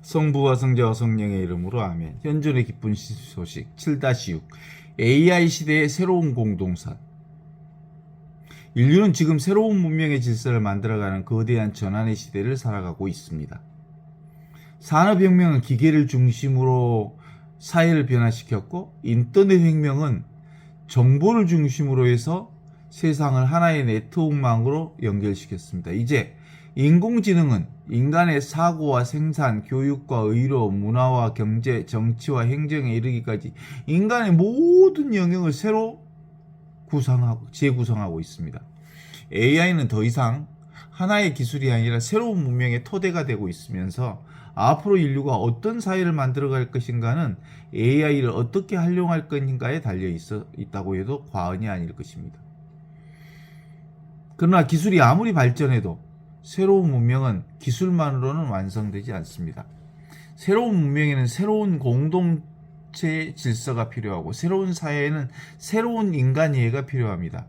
성부와 성자와 성령의 이름으로 아멘. 현존의 기쁜 소식 7-6 AI 시대의 새로운 공동선. 인류는 지금 새로운 문명의 질서를 만들어가는 거대한 전환의 시대를 살아가고 있습니다. 산업혁명은 기계를 중심으로 사회를 변화시켰고, 인터넷 혁명은 정보를 중심으로 해서 세상을 하나의 네트워크망으로 연결시켰습니다. 이제 인공지능은 인간의 사고와 생산, 교육과 의료, 문화와 경제, 정치와 행정에 이르기까지 인간의 모든 영역을 새로 재구성하고 있습니다. AI는 더 이상 하나의 기술이 아니라 새로운 문명의 토대가 되고 있으면서 앞으로 인류가 어떤 사회를 만들어갈 것인가는 AI를 어떻게 활용할 것인가에 달려 있다고 해도 과언이 아닐 것입니다. 그러나 기술이 아무리 발전해도 새로운 문명은 기술만으로는 완성되지 않습니다. 새로운 문명에는 새로운 공동체 질서가 필요하고, 새로운 사회에는 새로운 인간 이해가 필요합니다.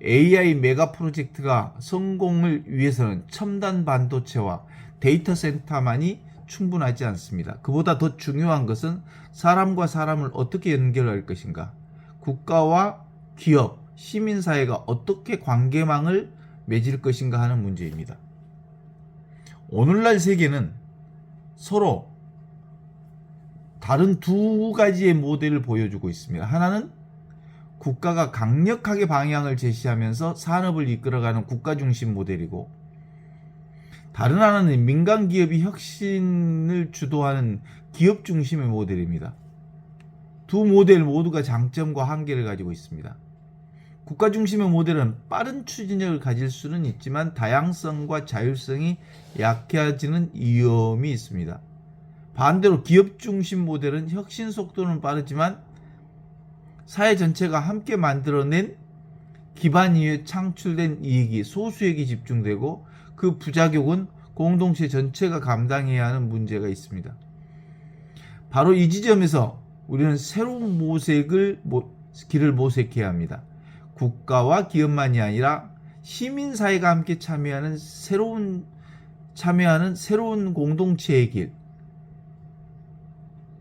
AI 메가 프로젝트가 성공을 위해서는 첨단 반도체와 데이터 센터만이 충분하지 않습니다. 그보다 더 중요한 것은 사람과 사람을 어떻게 연결할 것인가, 국가와 기업, 시민사회가 어떻게 관계망을 맺을 것인가 하는 문제입니다. 오늘날 세계는 서로 다른 두 가지의 모델을 보여주고 있습니다. 하나는 국가가 강력하게 방향을 제시하면서 산업을 이끌어가는 국가 중심 모델이고, 다른 하나는 민간 기업이 혁신을 주도하는 기업 중심의 모델입니다. 두 모델 모두가 장점과 한계를 가지고 있습니다. 국가 중심의 모델은 빠른 추진력을 가질 수는 있지만 다양성과 자율성이 약해지는 위험이 있습니다. 반대로 기업 중심 모델은 혁신 속도는 빠르지만 사회 전체가 함께 만들어낸 기반 위에 창출된 이익이 소수에게 집중되고, 그 부작용은 공동체 전체가 감당해야 하는 문제가 있습니다. 바로 이 지점에서 우리는 새로운 길을 모색해야 합니다. 국가와 기업만이 아니라 시민사회가 함께 참여하는 새로운 공동체의 길,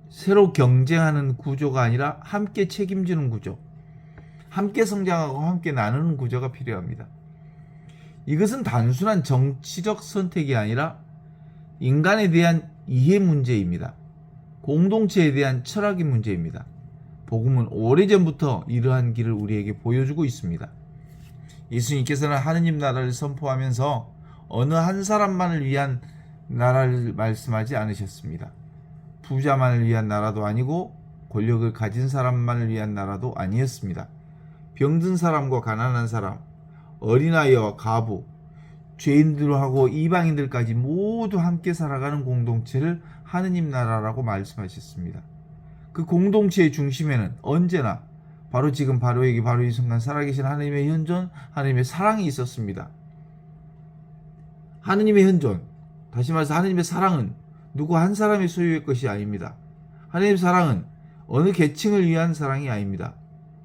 새로 경쟁하는 구조가 아니라 함께 책임지는 구조, 함께 성장하고 함께 나누는 구조가 필요합니다. 이것은 단순한 정치적 선택이 아니라 인간에 대한 이해 문제입니다. 공동체에 대한 철학의 문제입니다. 복음은 오래전부터 이러한 길을 우리에게 보여주고 있습니다. 예수님께서는 하느님 나라를 선포하면서 어느 한 사람만을 위한 나라를 말씀하지 않으셨습니다. 부자만을 위한 나라도 아니고 권력을 가진 사람만을 위한 나라도 아니었습니다. 병든 사람과 가난한 사람, 어린아이와 가부, 죄인들하고 이방인들까지 모두 함께 살아가는 공동체를 하느님 나라라고 말씀하셨습니다. 그 공동체의 중심에는 언제나 바로 지금 바로 여기 바로 이 순간 살아계신 하느님의 현존, 하느님의 사랑이 있었습니다. 하느님의 현존, 다시 말해서 하느님의 사랑은 누구 한 사람의 소유의 것이 아닙니다. 하느님의 사랑은 어느 계층을 위한 사랑이 아닙니다.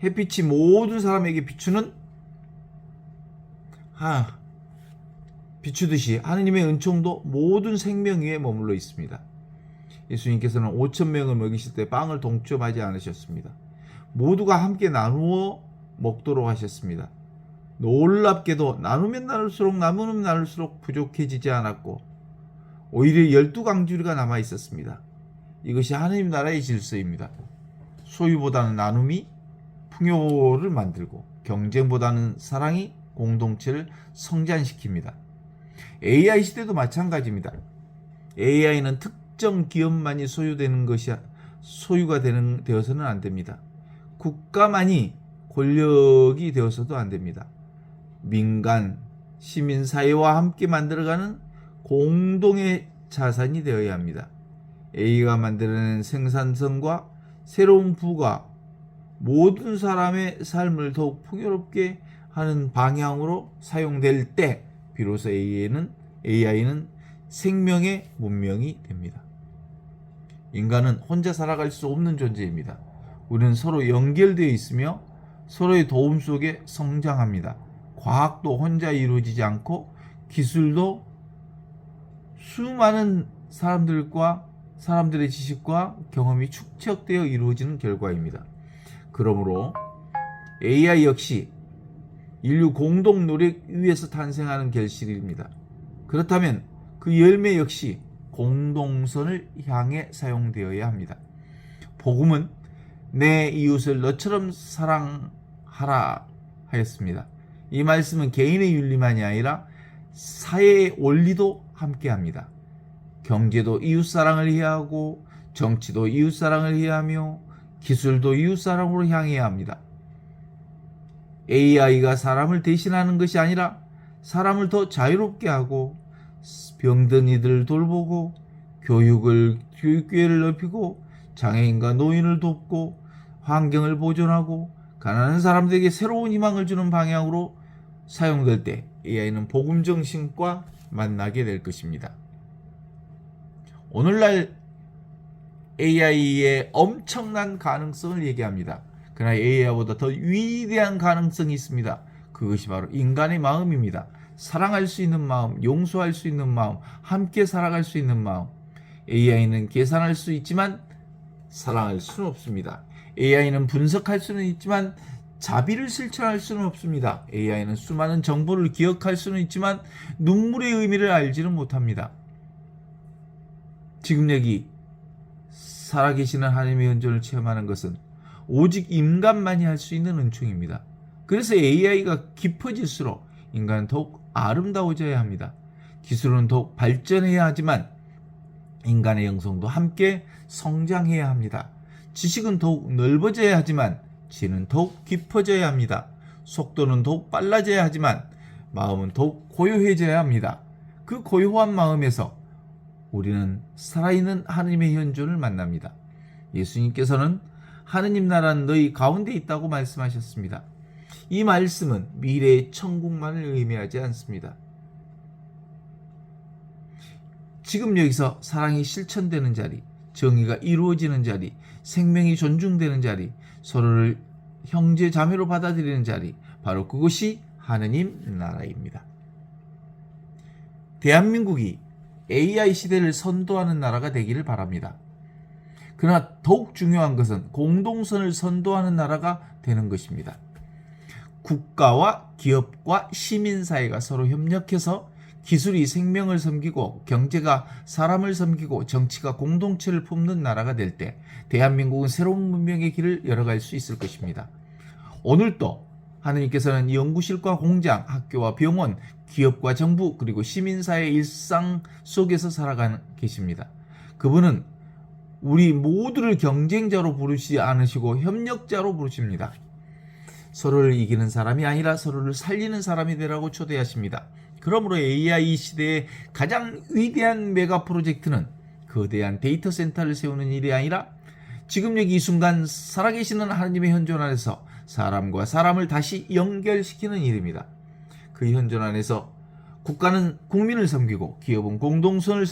햇빛이 모든 사람에게 비추듯이 하느님의 은총도 모든 생명 위에 머물러 있습니다. 예수님께서는 5,000명을 먹이실 때 빵을 동점하지 않으셨습니다. 모두가 함께 나누어 먹도록 하셨습니다. 놀랍게도 나누면 나눌수록 부족해지지 않았고, 오히려 12강주리가 남아 있었습니다. 이것이 하느님 나라의 질서입니다. 소유보다는 나눔이 풍요를 만들고, 경쟁보다는 사랑이 공동체를 성장시킵니다. AI 시대도 마찬가지입니다. AI는 특정 기업만이 소유가 되어서는 안 됩니다. 국가만이 권력이 되어서도 안 됩니다. 민간, 시민사회와 함께 만들어가는 공동의 자산이 되어야 합니다. AI가 만들어낸 생산성과 새로운 부가 모든 사람의 삶을 더욱 풍요롭게 하는 방향으로 사용될 때 비로소 AI는 생명의 문명이 됩니다. 인간은 혼자 살아갈 수 없는 존재입니다. 우리는 서로 연결되어 있으며 서로의 도움 속에 성장합니다. 과학도 혼자 이루어지지 않고 기술도 수많은 사람들의 지식과 경험이 축적되어 이루어지는 결과입니다. 그러므로 AI 역시 인류 공동 노력 위에서 탄생하는 결실입니다. 그렇다면 그 열매 역시 공동선을 향해 사용되어야 합니다. 복음은 내 이웃을 너처럼 사랑하라 하였습니다. 이 말씀은 개인의 윤리만이 아니라 사회의 원리도 함께합니다. 경제도 이웃사랑을 해야 하고 정치도 이웃사랑을 해야 하며 기술도 이웃사랑으로 향해야 합니다. AI가 사람을 대신하는 것이 아니라 사람을 더 자유롭게 하고 병든 이들을 돌보고 교육기회를 넓히고 장애인과 노인을 돕고 환경을 보존하고 가난한 사람들에게 새로운 희망을 주는 방향으로 사용될 때 AI는 복음 정신과 만나게 될 것입니다. 오늘날 AI의 엄청난 가능성을 얘기합니다. 그러나 AI보다 더 위대한 가능성이 있습니다. 그것이 바로 인간의 마음입니다. 사랑할 수 있는 마음, 용서할 수 있는 마음, 함께 살아갈 수 있는 마음. AI는 계산할 수 있지만 사랑할 수는 없습니다. AI는 분석할 수는 있지만 자비를 실천할 수는 없습니다. AI는 수많은 정보를 기억할 수는 있지만 눈물의 의미를 알지는 못합니다. 지금 여기 살아계시는 하나님의 은총을 체험하는 것은 오직 인간만이 할 수 있는 은총입니다. 그래서 AI가 깊어질수록 인간은 더욱 아름다워져야 합니다. 기술은 더욱 발전해야 하지만 인간의 영성도 함께 성장해야 합니다. 지식은 더욱 넓어져야 하지만 지는 더욱 깊어져야 합니다. 속도는 더욱 빨라져야 하지만 마음은 더욱 고요해져야 합니다. 그 고요한 마음에서 우리는 살아있는 하나님의 현존을 만납니다. 예수님께서는 하느님 나라는 너희 가운데 있다고 말씀하셨습니다. 이 말씀은 미래의 천국만을 의미하지 않습니다. 지금 여기서 사랑이 실천되는 자리, 정의가 이루어지는 자리, 생명이 존중되는 자리, 서로를 형제 자매로 받아들이는 자리, 바로 그것이 하느님 나라입니다. 대한민국이 AI 시대를 선도하는 나라가 되기를 바랍니다. 그러나 더욱 중요한 것은 공동선을 선도하는 나라가 되는 것입니다. 국가와 기업과 시민사회가 서로 협력해서 기술이 생명을 섬기고 경제가 사람을 섬기고 정치가 공동체를 품는 나라가 될 때 대한민국은 새로운 문명의 길을 열어갈 수 있을 것입니다. 오늘도 하느님께서는 연구실과 공장, 학교와 병원, 기업과 정부 그리고 시민사회의 일상 속에서 살아가는 계십니다. 그분은 우리 모두를 경쟁자로 부르시지 않으시고 협력자로 부르십니다. 서로를 이기는 사람이 아니라 서로를 살리는 사람이 되라고 초대하십니다. 그러므로 AI 시대의 가장 위대한 메가 프로젝트는 거대한 데이터 센터를 세우는 일이 아니라 지금 여기 이 순간 살아계시는 하나님의 현존 안에서 사람과 사람을 다시 연결시키는 일입니다. 그 현존 안에서 국가는 국민을 섬기고 기업은 공동선을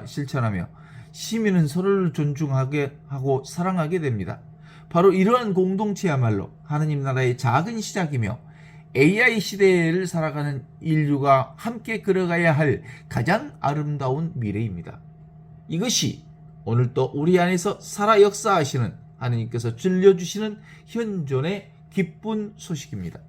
실천하며 시민은 서로를 존중하게 하고 사랑하게 됩니다. 바로 이러한 공동체야말로 하느님 나라의 작은 시작이며 AI 시대를 살아가는 인류가 함께 걸어가야 할 가장 아름다운 미래입니다. 이것이 오늘 또 우리 안에서 살아 역사하시는 하느님께서 들려주시는 현존의 기쁜 소식입니다.